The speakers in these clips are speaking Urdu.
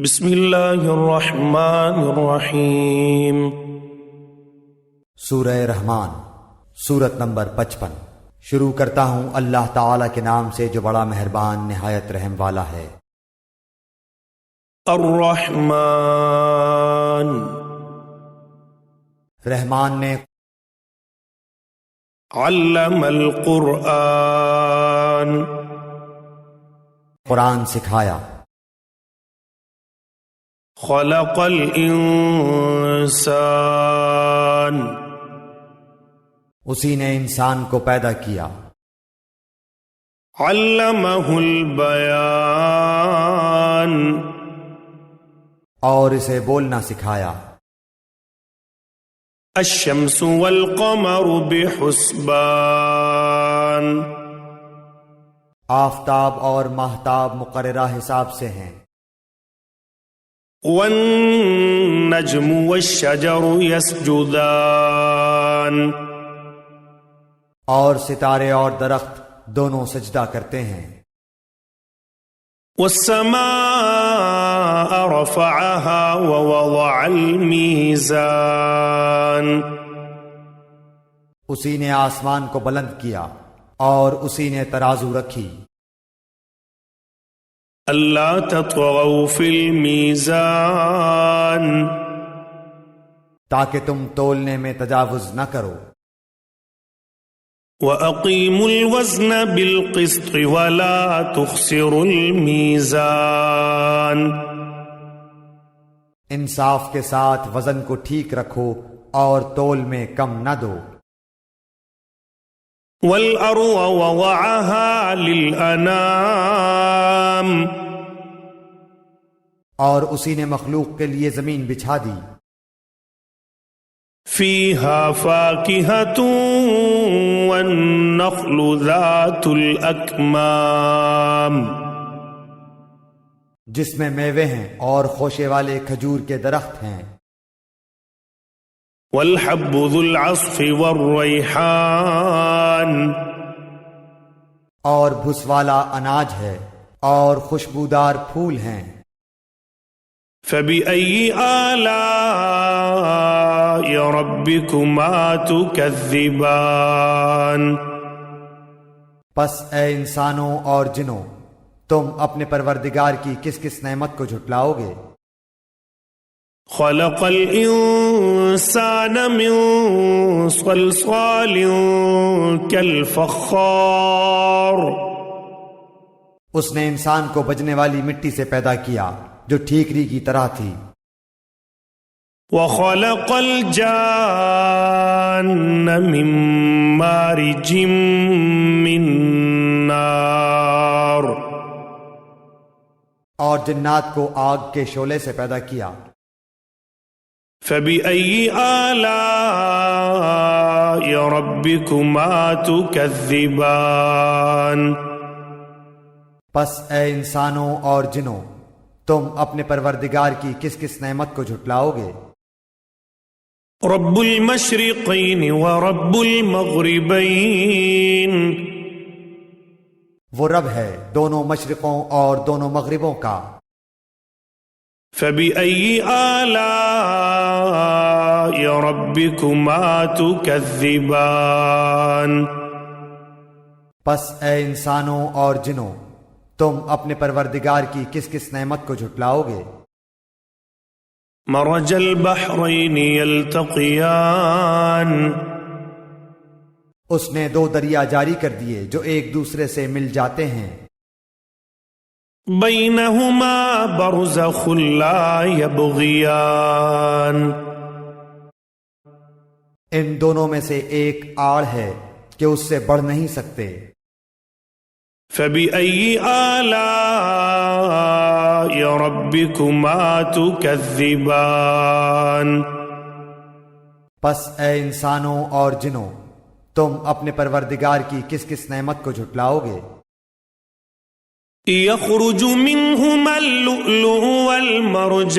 بسم اللہ الرحمن الرحیم۔ سورہ رحمان، سورت نمبر 55۔ شروع کرتا ہوں اللہ تعالی کے نام سے جو بڑا مہربان نہایت رحم والا ہے۔ الرحمن، رحمان نے علم القرآن، قرآن سکھایا۔ خلق الانسان، اسی نے انسان کو پیدا کیا۔ علمہ البیان، اور اسے بولنا سکھایا۔ الشمس والقمر بحسبان، آفتاب اور ماہتاب مقررہ حساب سے ہیں۔ والنجم والشجر يسجدان، اور ستارے اور درخت دونوں سجدہ کرتے ہیں۔ والسماء رفعها ووضع الميزان، اسی نے آسمان کو بلند کیا اور اسی نے ترازو رکھی۔ اللہ تطغوا فی المیزان، تاکہ تم تولنے میں تجاوز نہ کرو۔ وَأَقِیمُوا الْوَزْنَ بِالْقِسْطِ وَلَا تُخْسِرُوا الْمِيزَانَ، انصاف کے ساتھ وزن کو ٹھیک رکھو اور تول میں کم نہ دو۔ وَالْأَرْضَ وَضَعَهَا لِلْأَنَامِ، اور اسی نے مخلوق کے لیے زمین بچھا دی۔ فِيهَا فَاكِهَةٌ وَالنَّخْلُ ذَاتُ الْأَكْمَامِ، جس میں میوے ہیں اور خوشے والے کھجور کے درخت ہیں۔ وَالْحَبُّ ذُو الْعَصْفِ وَالرَّيْحَانِ، اور بھس والا اناج ہے اور خوشبودار پھول ہیں۔ فَبِأَيِّ آلَاءِ رَبِّكُمَا تُكَذِّبَانِ، پس اے انسانوں اور جنوں، تم اپنے پروردگار کی کس کس نعمت کو جھٹلاؤ گے؟ خَلَقَ الْإِنسَانَ مِنْ صَلْصَالٍ كَالْفَخَّارِ، اس نے انسان کو بجنے والی مٹی سے پیدا کیا جو ٹھیکری کی طرح تھی۔ وَخَلَقَ الْجَانَّ مِنْ مَارِجٍ مِّن نَّارٍ، اور جنات کو آگ کے شعلے سے پیدا کیا۔ فَبِأَيِّ آلَاءِ رَبِّكُمَا تُكَذِّبَانِ، پس اے انسانوں اور جنوں، تم اپنے پروردگار کی کس کس نعمت کو جھٹلاؤ گے؟ رب المشرقین ورب المغربین، وہ رب ہے دونوں مشرقوں اور دونوں مغربوں کا۔ فَبِأَيِّ آلَاءِ رَبِّكُمَا تُكَذِّبَانِ، پس اے انسانوں اور جنوں، تم اپنے پروردگار کی کس کس نعمت کو جھٹلاؤ گے؟ مرج البحرین یلتقیان، اس نے دو دریا جاری کر دیے جو ایک دوسرے سے مل جاتے ہیں۔ بینہما برزخ لا یبغیان، ان دونوں میں سے ایک آڑ ہے کہ اس سے بڑھ نہیں سکتے۔ فَبِأَيِّ آلَاءِ رَبِّكُمَا تُكَذِّبَانِ، پس اے انسانوں اور جنوں، تم اپنے پروردگار کی کس کس نعمت کو جھٹلاؤ گے؟ يَخْرُجُ مِنْهُمَا اللُّؤْلُؤُ وَالْمَرْجَانُ،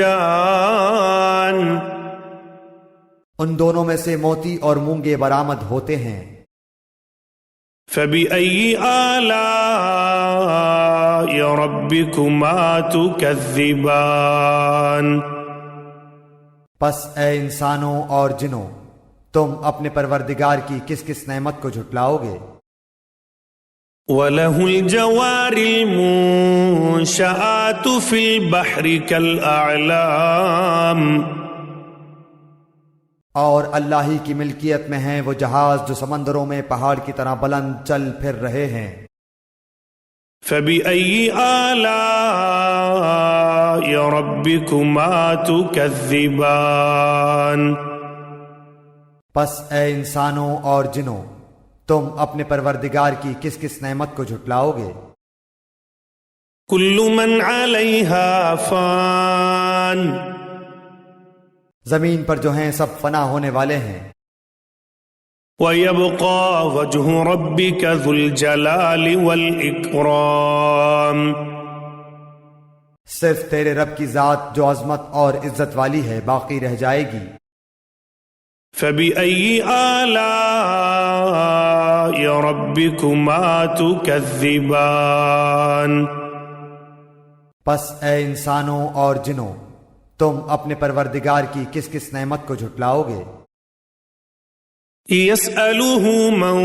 ان دونوں میں سے موتی اور مونگے برآمد ہوتے ہیں۔ فبأي آلاء ربكما تكذبان پس اے انسانوں اور جنوں، تم اپنے پروردگار کی کس کس نعمت کو جھٹلاؤ گے؟ وَلَهُ الْجَوَارِ الْمُنشَآتُ فِي الْبَحْرِ كَالْأَعْلَامِ، اور اللہ ہی کی ملکیت میں ہیں وہ جہاز جو سمندروں میں پہاڑ کی طرح بلند چل پھر رہے ہیں۔ فَبِأَيِّ آلَاءِ رَبِّكُمَا تُكَذِّبَانِ پس اے انسانوں اور جنوں، تم اپنے پروردگار کی کس کس نعمت کو جھٹلاؤ گے؟ كُلُّ مَنْ عَلَيْهَا فَانٍ، زمین پر جو ہیں سب فنا ہونے والے ہیں۔ وَيَبْقَى وَجْهُ رَبِّكَ ذُو الْجَلَالِ وَالْإِكْرَامِ، صرف تیرے رب کی ذات جو عظمت اور عزت والی ہے باقی رہ جائے گی۔ فَبِأَيِّ آلَاءِ رَبِّكُمَا تُكَذِّبَانِ پس اے انسانوں اور جنوں، تم اپنے پروردگار کی کس کس نعمت کو جھٹلاؤ گے؟ يَسْأَلُهُ مَن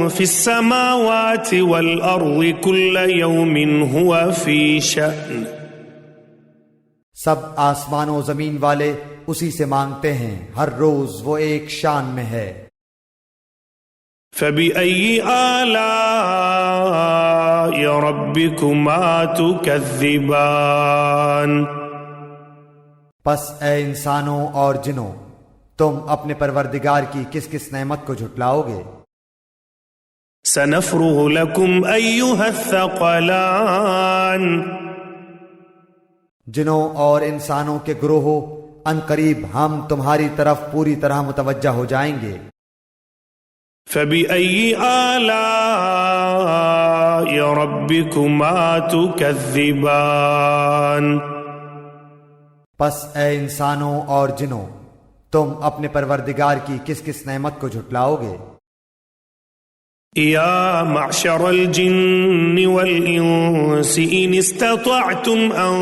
فِي السَّمَاوَاتِ وَالْأَرْضِ كُلَّ يَوْمٍ هُوَ فِي شَأْنٍ، سب آسمان و زمین والے اسی سے مانگتے ہیں، ہر روز وہ ایک شان میں ہے۔ فَبِأَيِّ آلَاءِ رَبِّكُمَا تُكَذِّبَانِ پس اے انسانوں اور جنوں، تم اپنے پروردگار کی کس کس نعمت کو جھٹلاؤ گے؟ سَنَفْرُغُ لَكُمْ أَيُّهَا الثَّقَلَانِ، جنوں اور انسانوں کے گروہوں، ان قریب ہم تمہاری طرف پوری طرح متوجہ ہو جائیں گے۔ فَبِأَيِّ آلَاءِ رَبِّكُمَا تُكَذِّبَانِ پس اے انسانوں اور جنوں، تم اپنے پروردگار کی کس کس نعمت کو جھٹلاؤ گے؟ يَا مَعْشَرَ الْجِنِّ وَالْإِنسِ إِنِ اسْتَطَعْتُمْ أَن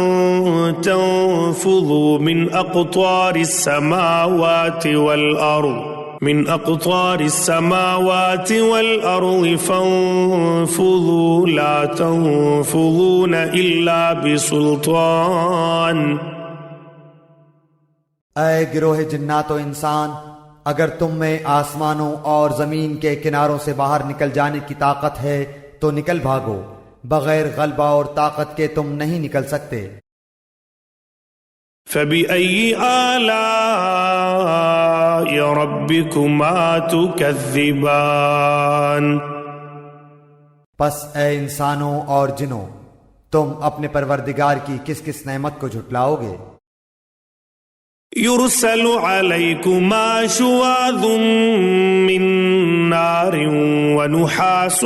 تَنفُذُوا مِنْ أَقْطَارِ السَّمَاوَاتِ وَالْأَرْضِ فَانفُذُوا لَا تَنفُذُونَ إِلَّا بِسُلْطَانٍ۔ اے گروہ جنات و انسان، اگر تم میں آسمانوں اور زمین کے کناروں سے باہر نکل جانے کی طاقت ہے تو نکل بھاگو، بغیر غلبہ اور طاقت کے تم نہیں نکل سکتے۔ فَبِأَيِّ آلَاءِ رَبِّكُمَا تُكَذِّبَانِ پس اے انسانوں اور جنوں، تم اپنے پروردگار کی کس کس نعمت کو جھٹلاؤ گے؟ يُرْسَلُ عَلَيْكُمَا شُوَاظٌ مِّن نَّارٍ وَنُحَاسٌ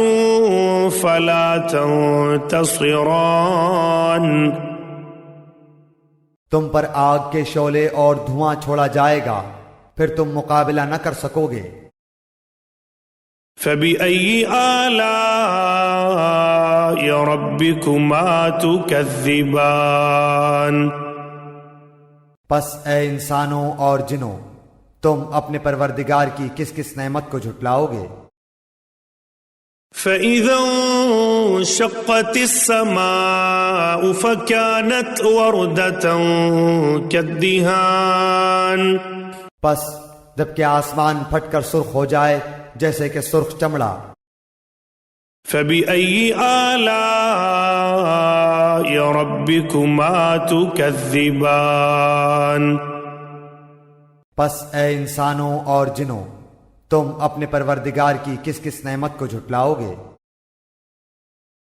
فَلَا تَنتَصِرَانِ تم پر آگ کے شعلے اور دھواں چھوڑا جائے گا، پھر تم مقابلہ نہ کر سکو گے۔ فَبِأَيِّ آلَاءِ رَبِّكُمَا تُكَذِّبَانِ پس اے انسانوں اور جنوں، تم اپنے پروردگار کی کس کس نعمت کو جھٹلاؤ گے؟ فَإِذَا انشَقَّتِ السَّمَاءُ فَكَانَتْ وَرْدَةً كَالدِّهَانِ پس جب کہ آسمان پھٹ کر سرخ ہو جائے جیسے کہ سرخ چمڑا۔ فَبِأَيِّ آلَاءِ رَبِّكُمَا تُكَذِّبَانِ پس اے انسانوں اور جنوں، تم اپنے پروردگار کی کس کس نعمت کو جھٹلاؤ گے؟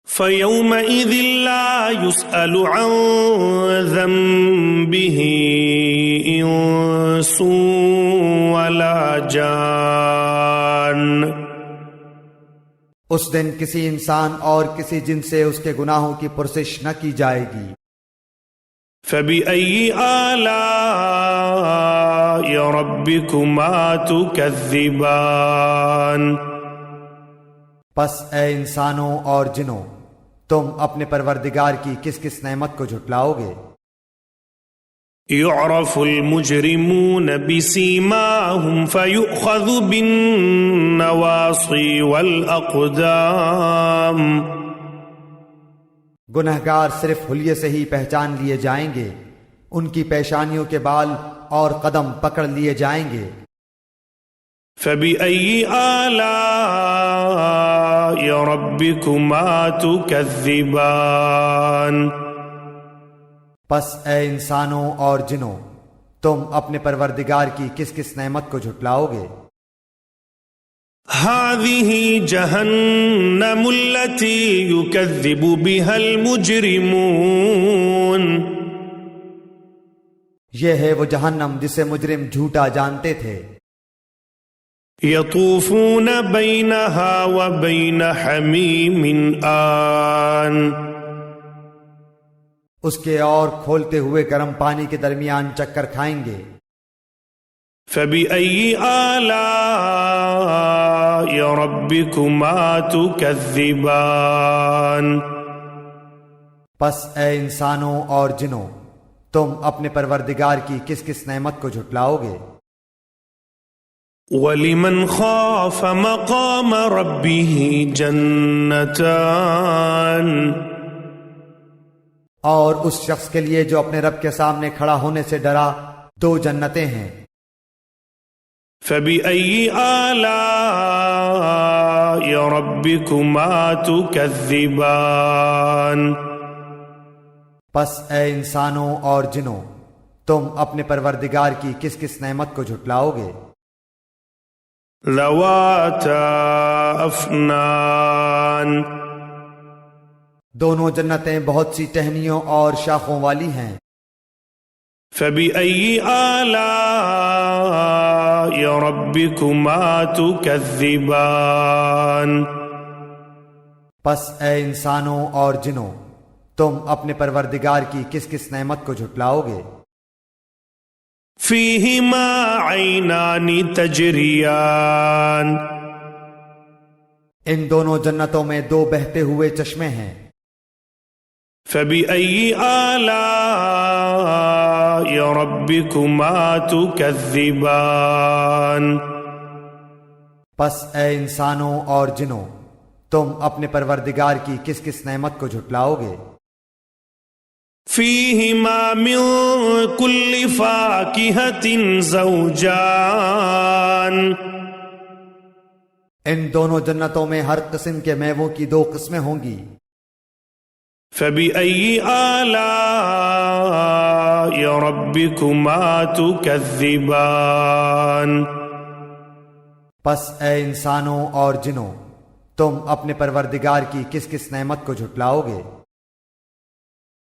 فَيَوْمَئِذٍ لَا يُسْأَلُ عَن ذَنبِهِ إِنسٌ وَلَا جَانٌ اس دن کسی انسان اور کسی جن سے اس کے گناہوں کی پرسش نہ کی جائے گی۔ فَبِأَيِّ آلَاءِ رَبِّكُمَا تُكَذِّبَانِ پس اے انسانوں اور جنوں، تم اپنے پروردگار کی کس کس نعمت کو جھٹلاؤ گے؟ يعرف المجرمون بسيماهم فيؤخذ بالنواصي والأقدام گنہگار صرف حلیے سے ہی پہچان لیے جائیں گے، ان کی پیشانیوں کے بال اور قدم پکڑ لیے جائیں گے۔ فبأي آلاء ربكما تكذبان پس اے انسانوں اور جنوں، تم اپنے پروردگار کی کس کس نعمت کو جھٹلاؤ گے؟ هذه جهنم التي يكذب بها المجرمون یہ ہے وہ جہنم جسے مجرم جھوٹا جانتے تھے۔ يطوفون بينها وبين حميم آن اس کے اور کھولتے ہوئے گرم پانی کے درمیان چکر کھائیں گے۔ فبأي آلاء ربكما تكذبان پس اے انسانوں اور جنوں، تم اپنے پروردگار کی کس کس نعمت کو جھٹلاؤ گے؟ وَلِمَنْ خَافَ مَقَامَ رَبِّهِ جَنَّتَانِ اور اس شخص کے لیے جو اپنے رب کے سامنے کھڑا ہونے سے ڈرا، دو جنتیں ہیں۔ فَبِأَيِّ آلَاءِ رَبِّكُمَا تُكَذِّبَانِ پس اے انسانوں اور جنوں، تم اپنے پروردگار کی کس کس نعمت کو جھٹلاؤ گے؟ ذَوَاتَا أَفْنَانٍ دونوں جنتیں بہت سی ٹہنیوں اور شاخوں والی ہیں۔ فَبِأَيِّ آلَاءِ رَبِّكُمَا تُكَذِّبَانِ پس اے انسانوں اور جنوں، تم اپنے پروردگار کی کس کس نعمت کو جھٹلاؤ گے؟ فِيهِمَا عَيْنَانِ تَجْرِيَانِ ان دونوں جنتوں میں دو بہتے ہوئے چشمے ہیں۔ فَبِأَيِّ آلَاءِ رَبِّكُمَا تُكَذِّبَانِ پس اے انسانوں اور جنوں، تم اپنے پروردگار کی کس کس نعمت کو جھٹلاؤ گے؟ فِيهِمَا مِن كُلِّ فَاكِهَةٍ زَوْجَانِ ان دونوں جنتوں میں ہر قسم کے میووں کی دو قسمیں ہوں گی۔ فَبِأَيِّ آلَاءِ رَبِّكُمَا تُكَذِّبَانِ پس اے انسانوں اور جنوں، تم اپنے پروردگار کی کس کس نعمت کو جھٹلاؤ گے؟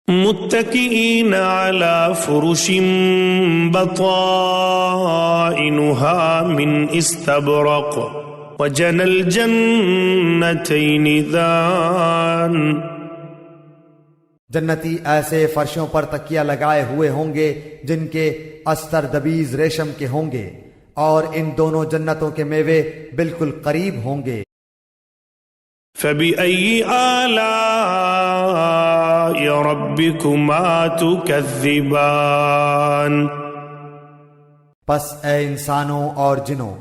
متكئين على فرش بطائنها من استبرق وجنى الجنتين دان جنتی ایسے فرشوں پر تکیہ لگائے ہوئے ہوں گے جن کے استر دبیز ریشم کے ہوں گے، اور ان دونوں جنتوں کے میوے بالکل قریب ہوں گے۔ فَبِأَيِّ آلَاءِ رَبِّكُمَا تُكَذِّبَانِ پس اے انسانوں اور جنوں،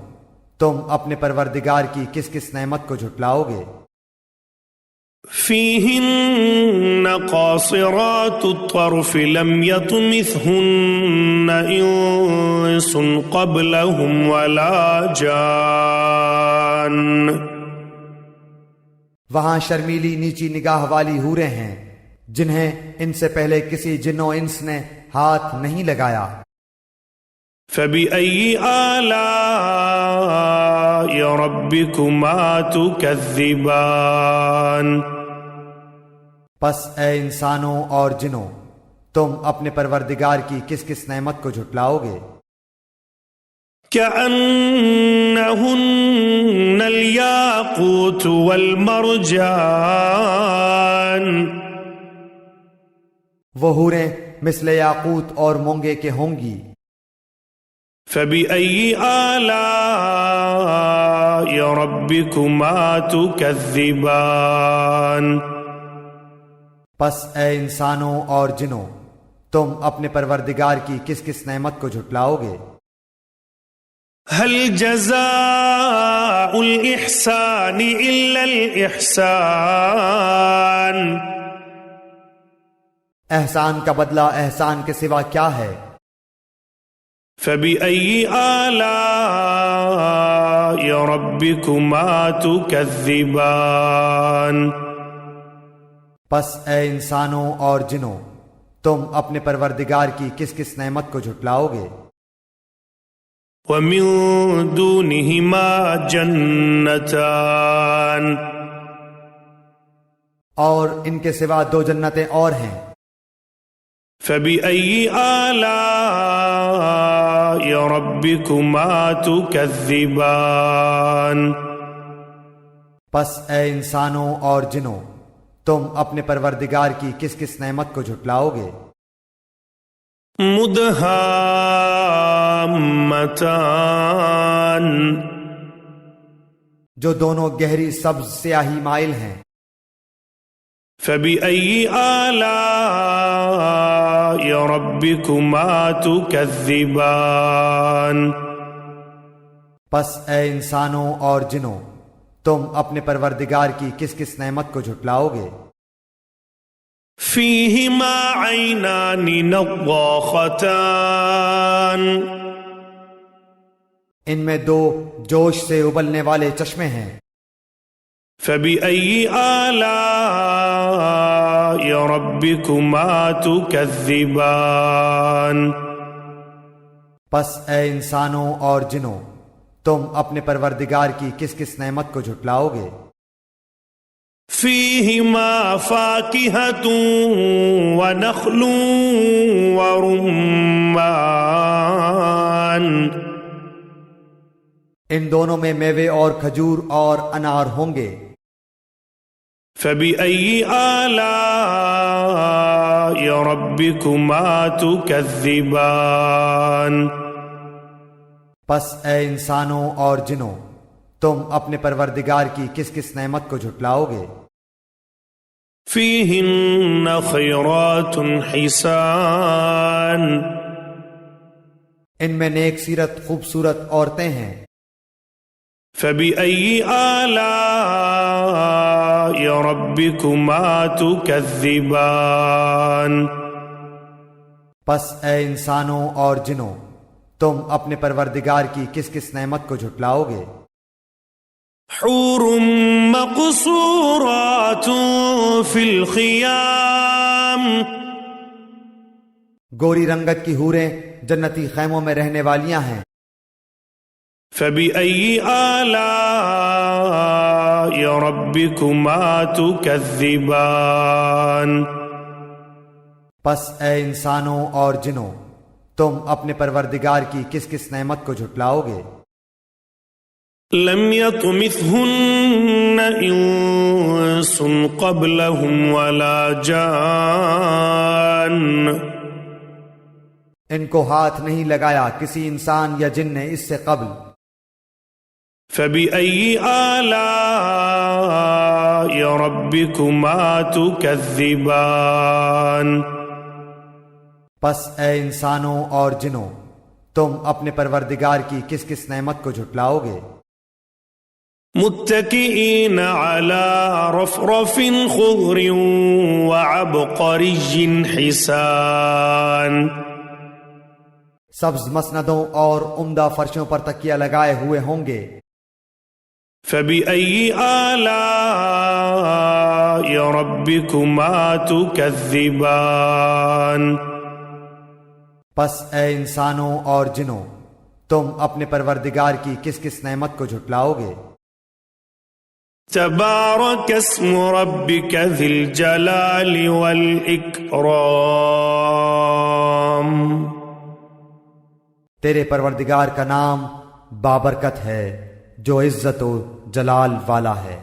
تم اپنے پروردگار کی کس کس نعمت کو جھٹلاؤ گے؟ فِيهِنَّ قَاصِرَاتُ الطَّرْفِ لَمْ يَطْمِثْهُنَّ إِنسٌ قَبْلَهُمْ وَلَا جَانٌّ وہاں شرمیلی نیچی نگاہ والی حوریں ہیں جنہیں ان سے پہلے کسی جن و انس نے ہاتھ نہیں لگایا۔ فَبِأَيِّ آلَاءِ رَبِّكُمَا تُكَذِّبَانِ پس اے انسانوں اور جنوں، تم اپنے پروردگار کی کس کس نعمت کو جھٹلاؤ گے؟ كَأَنَّهُنَّ الْيَاقُوتُ وَالْمَرْجَانُ وہ حوریں مثل یاقوت اور مونگے کے ہوں گی۔ فبأي آلاء ربكما تكذبان پس اے انسانوں اور جنوں، تم اپنے پروردگار کی کس کس نعمت کو جھٹلاؤ گے؟ هل جزاء الإحسان إلا الإحسان احسان کا بدلہ احسان کے سوا کیا ہے؟ فبأي آلاء ربكما تكذبان پس اے انسانوں اور جنوں، تم اپنے پروردگار کی کس کس نعمت کو جھٹلاؤ گے؟ ومن دونهما جنتان اور ان کے سوا دو جنتیں اور ہیں۔ فبأي آلاء ربكما تكذبان پس اے انسانوں اور جنوں، تم اپنے پروردگار کی کس کس نعمت کو جھٹلاؤ گے؟ مدہامتان جو دونوں گہری سبز سیاہی مائل ہیں۔ فبأي آلاء ربكما تكذبان پس اے انسانوں اور جنوں، تم اپنے پروردگار کی کس کس نعمت کو جھٹلاؤ گے؟ فيهما عينان نضاختان ان میں دو جوش سے ابلنے والے چشمے ہیں۔ فبأي آلاء ربكما تكذبان پس اے انسانوں اور جنوں، تم اپنے پروردگار کی کس کس نعمت کو جھٹلاؤ گے؟ فيهما فاكهة ونخل ورمان ان دونوں میں میوے اور کھجور اور انار ہوں گے۔ فبأي آلاء ربكما تكذبان پس اے انسانوں اور جنوں، تم اپنے پروردگار کی کس کس نعمت کو جھٹلاؤ گے؟ فيهن خيرات حسان ان میں نیک سیرت خوبصورت عورتیں ہیں۔ فبأي آلاء ربكما تكذبان پس اے انسانوں اور جنوں، تم اپنے پروردگار کی کس کس نعمت کو جھٹلاؤ گے؟ حور مقصورات في الخيام گوری رنگت کی حوریں جنتی خیموں میں رہنے والیاں ہیں۔ فبأي آلاء ربكما تكذبان پس اے انسانوں اور جنوں، تم اپنے پروردگار کی کس کس نعمت کو جھٹلاؤ گے؟ لم يطمثهن انس قبلهم ولا جان ان کو ہاتھ نہیں لگایا کسی انسان یا جن نے اس سے قبل۔ فبأي آلاء ربكما تكذبان پس اے انسانوں اور جنوں، تم اپنے پروردگار کی کس کس نعمت کو جھٹلاؤ گے؟ متكئين على رفرف خضر وعبقري حسان سبز مسندوں اور عمدہ فرشوں پر تکیہ لگائے ہوئے ہوں گے۔ فبأي آلاء ربكما تكذبان پس اے انسانوں اور جنوں، تم اپنے پروردگار کی کس کس نعمت کو جھٹلاؤ گے؟ تبارك اسم ربك ذي الجلال والإكرام تیرے پروردگار کا نام بابرکت ہے جو عزت و جلال والا ہے۔